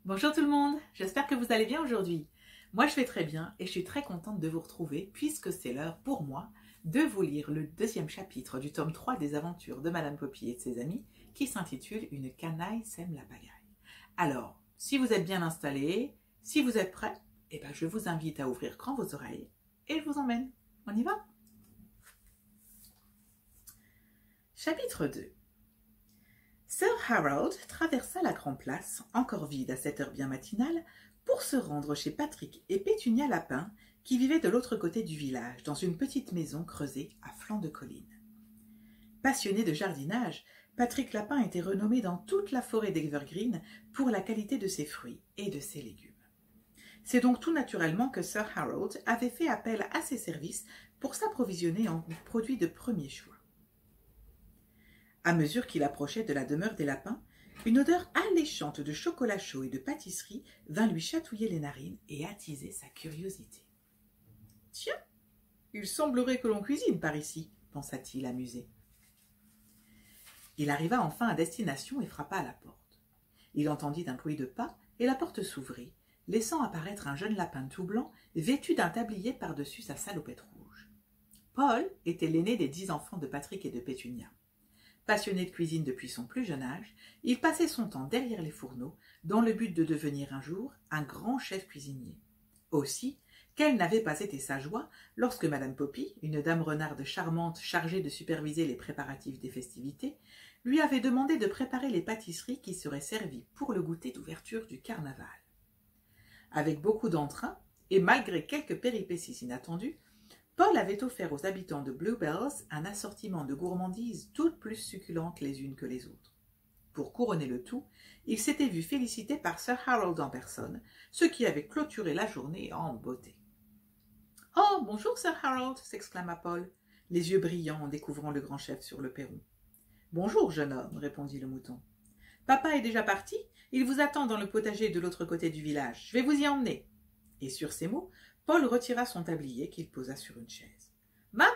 Bonjour tout le monde, j'espère que vous allez bien aujourd'hui. Moi je vais très bien et je suis très contente de vous retrouver puisque c'est l'heure pour moi de vous lire le deuxième chapitre du tome 3 des aventures de Madame Poppy et de ses amis qui s'intitule Une canaille sème la pagaille. Alors, si vous êtes bien installés, si vous êtes prêts, je vous invite à ouvrir grand vos oreilles et je vous emmène. On y va? Chapitre 2. Sir Harold traversa la grande place, encore vide à cette heure bien matinale, pour se rendre chez Patrick et Pétunia Lapin, qui vivaient de l'autre côté du village, dans une petite maison creusée à flanc de colline. Passionné de jardinage, Patrick Lapin était renommé dans toute la forêt d'Evergreen pour la qualité de ses fruits et de ses légumes. C'est donc tout naturellement que Sir Harold avait fait appel à ses services pour s'approvisionner en produits de premier choix. À mesure qu'il approchait de la demeure des lapins, une odeur alléchante de chocolat chaud et de pâtisserie vint lui chatouiller les narines et attiser sa curiosité. « Tiens, il semblerait que l'on cuisine par ici, » pensa-t-il amusé. Il arriva enfin à destination et frappa à la porte. Il entendit un bruit de pas et la porte s'ouvrit, laissant apparaître un jeune lapin tout blanc, vêtu d'un tablier par-dessus sa salopette rouge. Paul était l'aîné des 10 enfants de Patrick et de Pétunia. Passionné de cuisine depuis son plus jeune âge, il passait son temps derrière les fourneaux dans le but de devenir un jour un grand chef cuisinier. Aussi, quelle n'avait pas été sa joie lorsque Madame Poppy, une dame renarde charmante chargée de superviser les préparatifs des festivités, lui avait demandé de préparer les pâtisseries qui seraient servies pour le goûter d'ouverture du carnaval. Avec beaucoup d'entrain, et malgré quelques péripéties inattendues, Paul avait offert aux habitants de Bluebells un assortiment de gourmandises toutes plus succulentes les unes que les autres. Pour couronner le tout, il s'était vu félicité par Sir Harold en personne, ce qui avait clôturé la journée en beauté. « Oh, bonjour, Sir Harold !» s'exclama Paul, les yeux brillants en découvrant le grand chef sur le perron. « Bonjour, jeune homme !» répondit le mouton. « Papa est déjà parti, il vous attend dans le potager de l'autre côté du village. Je vais vous y emmener. » Et sur ces mots, Paul retira son tablier qu'il posa sur une chaise. « Maman,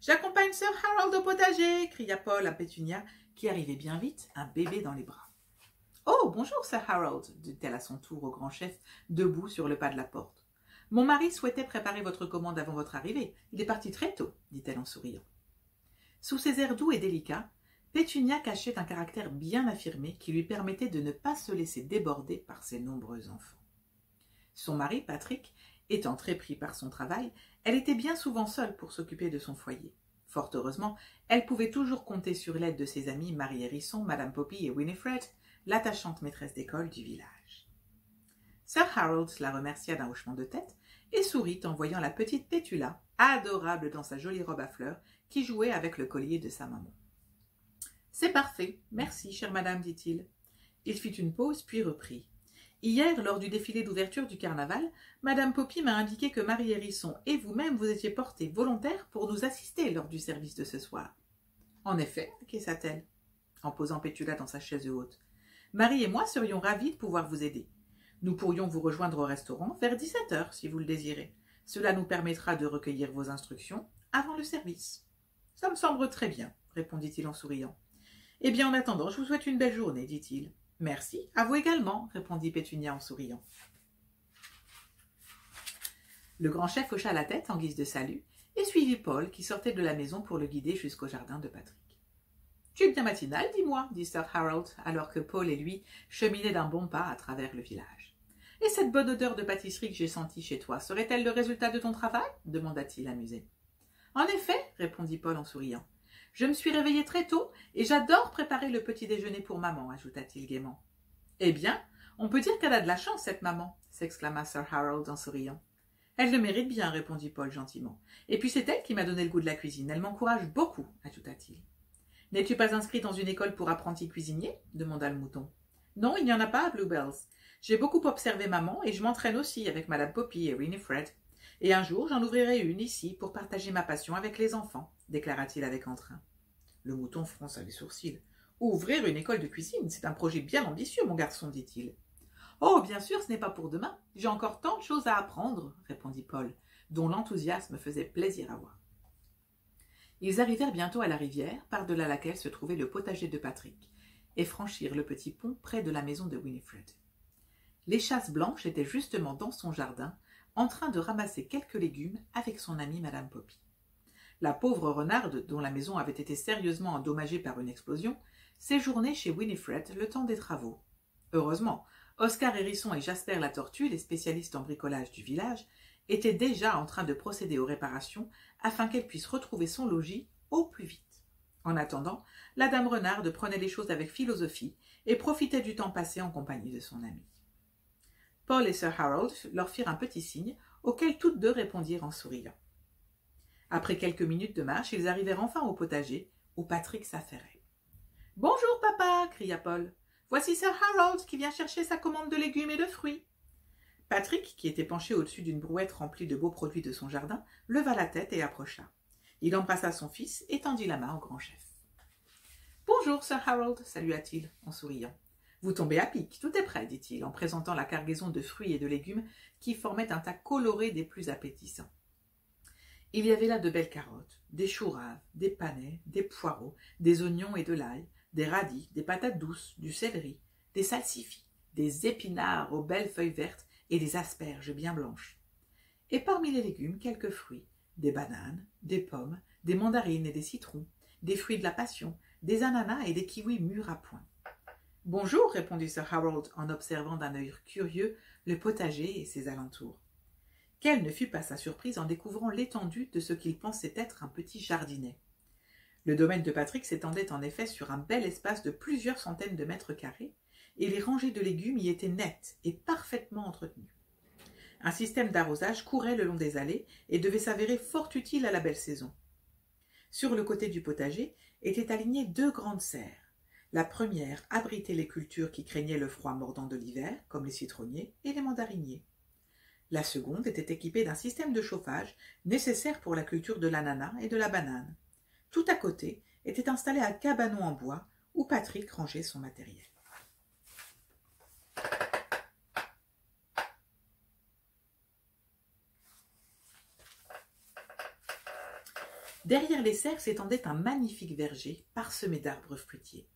j'accompagne Sir Harold au potager !» cria Paul à Pétunia, qui arrivait bien vite, un bébé dans les bras. « Oh, bonjour, Sir Harold !» dit-elle à son tour au grand chef, debout sur le pas de la porte. « Mon mari souhaitait préparer votre commande avant votre arrivée. Il est parti très tôt, » dit-elle en souriant. Sous ses airs doux et délicats, Pétunia cachait un caractère bien affirmé qui lui permettait de ne pas se laisser déborder par ses nombreux enfants. Son mari, Patrick, étant très pris par son travail, elle était bien souvent seule pour s'occuper de son foyer. Fort heureusement, elle pouvait toujours compter sur l'aide de ses amies Marie Hérisson, Madame Poppy et Winifred, l'attachante maîtresse d'école du village. Sir Harold la remercia d'un hochement de tête et sourit en voyant la petite Pétula, adorable dans sa jolie robe à fleurs, qui jouait avec le collier de sa maman. « C'est parfait, merci, chère madame, dit-il. » Il fit une pause, puis reprit. Hier, lors du défilé d'ouverture du carnaval, Madame Poppy m'a indiqué que Marie Hérisson et vous-même vous étiez portés volontaires pour nous assister lors du service de ce soir. En effet, acquiesça-t-elle, en posant Pétula dans sa chaise haute. Marie et moi serions ravis de pouvoir vous aider. Nous pourrions vous rejoindre au restaurant vers 17 heures si vous le désirez. Cela nous permettra de recueillir vos instructions avant le service. Ça me semble très bien, répondit-il en souriant. Eh bien, en attendant, je vous souhaite une belle journée, dit-il. Merci, à vous également, répondit Pétunia en souriant. Le grand chef hocha la tête en guise de salut et suivit Paul qui sortait de la maison pour le guider jusqu'au jardin de Patrick. « Tu es bien matinal, dis-moi, dit Sir Harold, alors que Paul et lui cheminaient d'un bon pas à travers le village. « Et cette bonne odeur de pâtisserie que j'ai sentie chez toi, serait-elle le résultat de ton travail ?» demanda-t-il amusé. « En effet, répondit Paul en souriant. Je me suis réveillé très tôt et j'adore préparer le petit déjeuner pour maman, ajouta-t-il gaiement. Eh bien, on peut dire qu'elle a de la chance, cette maman, s'exclama Sir Harold en souriant. Elle le mérite bien, répondit Paul gentiment. Et puis c'est elle qui m'a donné le goût de la cuisine. Elle m'encourage beaucoup, ajouta-t-il. N'es-tu pas inscrit dans une école pour apprenti cuisinier demanda le mouton. Non, il n'y en a pas à Bluebells. J'ai beaucoup observé maman et je m'entraîne aussi avec Madame Poppy et Winifred. Et un jour, j'en ouvrirai une ici pour partager ma passion avec les enfants, déclara-t-il avec entrain. Le mouton fronça les sourcils. Ouvrir une école de cuisine, c'est un projet bien ambitieux, mon garçon, dit-il. Oh, bien sûr, ce n'est pas pour demain. J'ai encore tant de choses à apprendre, répondit Paul, dont l'enthousiasme faisait plaisir à voir. Ils arrivèrent bientôt à la rivière, par-delà laquelle se trouvait le potager de Patrick, et franchirent le petit pont près de la maison de Winifred. L'échasse blanche était justement dans son jardin, en train de ramasser quelques légumes avec son amie Madame Poppy. La pauvre renarde, dont la maison avait été sérieusement endommagée par une explosion, séjournait chez Winifred le temps des travaux. Heureusement, Oscar Hérisson et Jasper la tortue, les spécialistes en bricolage du village, étaient déjà en train de procéder aux réparations afin qu'elle puisse retrouver son logis au plus vite. En attendant, la dame renarde prenait les choses avec philosophie et profitait du temps passé en compagnie de son amie. Paul et Sir Harold leur firent un petit signe, auquel toutes deux répondirent en souriant. Après quelques minutes de marche, ils arrivèrent enfin au potager, où Patrick s'affairait. « Bonjour, papa !» cria Paul. « Voici Sir Harold qui vient chercher sa commande de légumes et de fruits. » Patrick, qui était penché au-dessus d'une brouette remplie de beaux produits de son jardin, leva la tête et approcha. Il embrassa son fils et tendit la main au grand chef. « Bonjour, Sir Harold !» salua-t-il en souriant. « Vous tombez à pic, tout est prêt, dit-il, en présentant la cargaison de fruits et de légumes qui formait un tas coloré des plus appétissants. Il y avait là de belles carottes, des choux raves, des panais, des poireaux, des oignons et de l'ail, des radis, des patates douces, du céleri, des salsifis, des épinards aux belles feuilles vertes et des asperges bien blanches. Et parmi les légumes, quelques fruits, des bananes, des pommes, des mandarines et des citrons, des fruits de la passion, des ananas et des kiwis mûrs à point. « Bonjour, répondit Sir Harold en observant d'un œil curieux le potager et ses alentours. Quelle ne fut pas sa surprise en découvrant l'étendue de ce qu'il pensait être un petit jardinet. Le domaine de Patrick s'étendait en effet sur un bel espace de plusieurs centaines de mètres carrés, et les rangées de légumes y étaient nettes et parfaitement entretenues. Un système d'arrosage courait le long des allées et devait s'avérer fort utile à la belle saison. Sur le côté du potager étaient alignées 2 grandes serres. La première abritait les cultures qui craignaient le froid mordant de l'hiver, comme les citronniers et les mandariniers. La seconde était équipée d'un système de chauffage nécessaire pour la culture de l'ananas et de la banane. Tout à côté était installé un cabanon en bois où Patrick rangeait son matériel. Derrière les serres s'étendait un magnifique verger parsemé d'arbres fruitiers.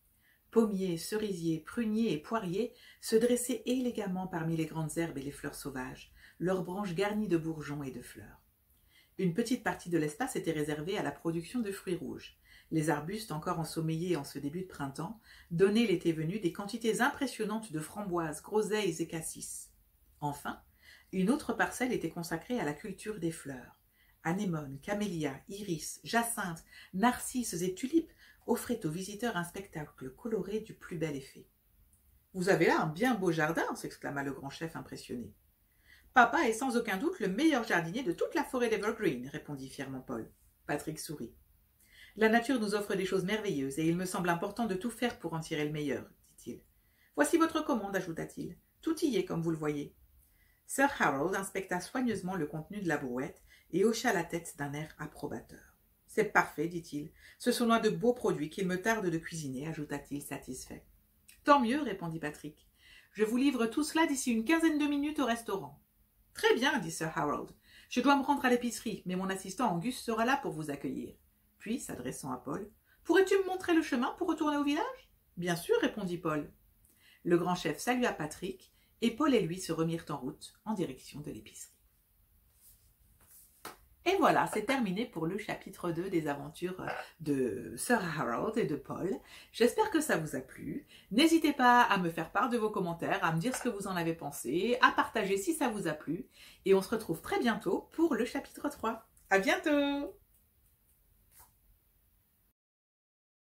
Pommiers, cerisiers, pruniers et poiriers se dressaient élégamment parmi les grandes herbes et les fleurs sauvages, leurs branches garnies de bourgeons et de fleurs. Une petite partie de l'espace était réservée à la production de fruits rouges. Les arbustes, encore ensommeillés en ce début de printemps, donnaient l'été venu des quantités impressionnantes de framboises, groseilles et cassis. Enfin, une autre parcelle était consacrée à la culture des fleurs. Anémones, camélias, iris, jacinthes, narcisses et tulipes offraient aux visiteurs un spectacle coloré du plus bel effet. « Vous avez là un bien beau jardin !» s'exclama le grand chef impressionné. « Papa est sans aucun doute le meilleur jardinier de toute la forêt d'Evergreen, répondit fièrement Paul. Patrick sourit. « La nature nous offre des choses merveilleuses et il me semble important de tout faire pour en tirer le meilleur, dit-il. Voici votre commande, ajouta-t-il. Tout y est, comme vous le voyez. » Sir Harold inspecta soigneusement le contenu de la brouette et hocha la tête d'un air approbateur. « C'est parfait, dit-il. Ce sont là de beaux produits qu'il me tarde de cuisiner, ajouta-t-il satisfait. « Tant mieux, répondit Patrick. Je vous livre tout cela d'ici une quinzaine de minutes au restaurant. »« Très bien, dit Sir Harold. Je dois me rendre à l'épicerie, mais mon assistant Angus sera là pour vous accueillir. » Puis, s'adressant à Paul, « Pourrais-tu me montrer le chemin pour retourner au village ?»« Bien sûr, répondit Paul. » Le grand chef salua Patrick, et Paul et lui se remirent en route en direction de l'épicerie. Et voilà, c'est terminé pour le chapitre 2 des aventures de Sir Harold et de Paul. J'espère que ça vous a plu. N'hésitez pas à me faire part de vos commentaires, à me dire ce que vous en avez pensé, à partager si ça vous a plu. Et on se retrouve très bientôt pour le chapitre 3. À bientôt!